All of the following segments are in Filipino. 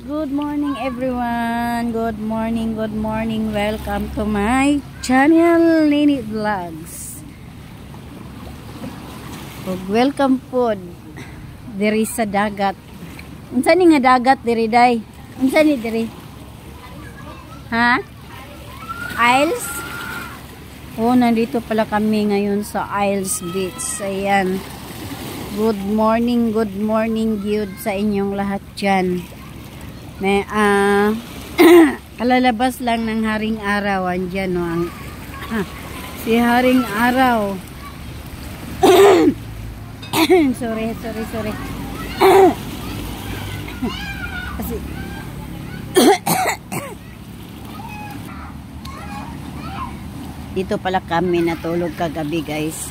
Good morning everyone. Good morning, good morning. Welcome to my channel, Lini Vlogs. Welcome po diri sa dagat. Unsa ni nga dagat diri day? Unsa ni diri? Ha? Isles? Oh, nandito pala kami ngayon sa Isles Beach. Ayan. Good morning good sa inyong lahat dyan. May kalalabas lang ng Haring Araw. Andyan, no? Si Haring Araw. sorry. Kasi dito pala kami natulog kagabi, guys.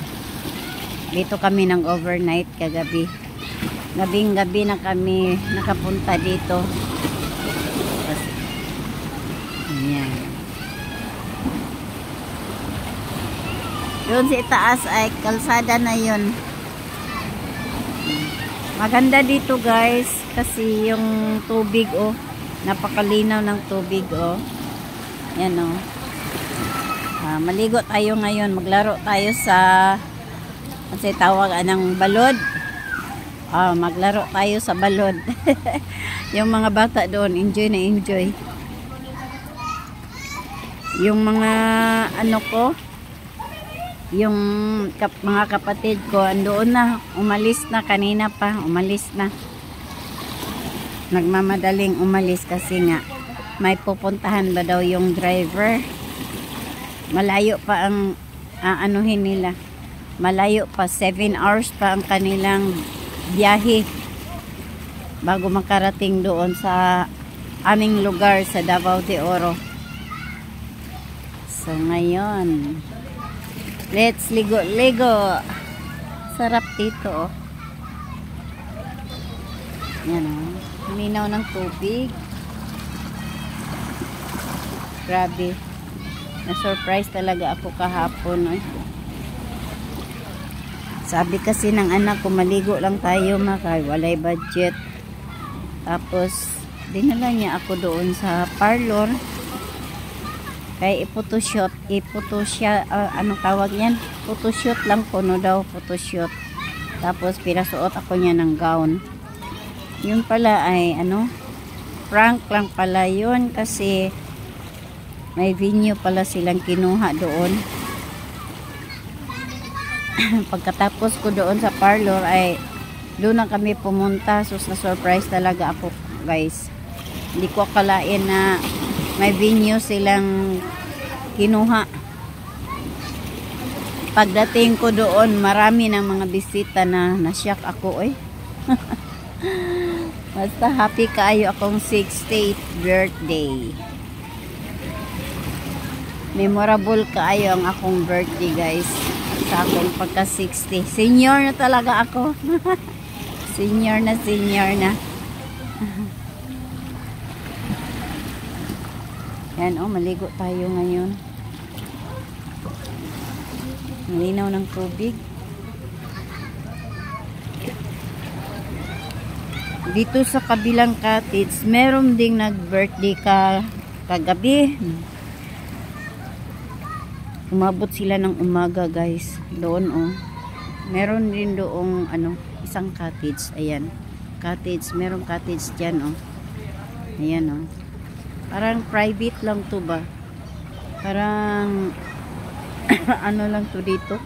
Dito kami ng overnight kagabi. Gabing-gabi na kami nakapunta dito. Ayan. Doon sa itaas ay kalsada na yun. Maganda dito, guys, kasi yung tubig, oh, napakalinaw ng tubig, oh. Yan, oh. Maligo tayo ngayon. Maglaro tayo sa kasi tawag ng balod. Maglaro tayo sa balod. Yung mga bata doon, enjoy na enjoy. Yung mga ano ko, yung mga kapatid ko, andoon na, umalis na kanina pa, umalis na. Nagmamadaling umalis kasi nga may pupuntahan ba daw yung driver. Malayo pa ang anuhin nila. Malayo pa, 7 hours pa ang kanilang biyahe bago makarating doon sa aming lugar sa Davao de Oro. So ngayon, let's ligo. Sarap dito, oh. Yan, oh. Linaw ng tubig. Grabe. Na-surprise talaga ako kahapon, eh. Sabi kasi ng anak ko, maligo lang tayo, walay budget. Tapos dinala niya ako doon sa parlor kaya ipotoshoot, anong tawag yan? Photoshoot lang po, no daw, photoshoot. Tapos pinasuot ako niya ng gown. Yun pala ay prank lang pala yun, kasi may venue pala silang kinuha doon. Pagkatapos ko doon sa parlor ay doon na kami pumunta. So na-surprise talaga ako, guys. Hindi ko akalain na may venue silang kinuha. Pagdating ko doon, marami ng mga bisita na na-shock ako, eh. Basta happy kaayo akong 68th birthday. Memorable kaayo ang akong birthday, guys. Sa akong pagka 60. Senior na talaga ako. senior na. Yan, oh, maligo tayo ngayon. Malinaw ng tubig. Dito sa kabilang cottage, meron ding nag-birthday kagabi. Umabot sila ng umaga, guys. Doon, oh. Meron din doong isang cottage. Ayan. Cottage. Merong cottage dyan, oh. Ayan, oh. Parang private lang to ba? Parang ano lang to dito.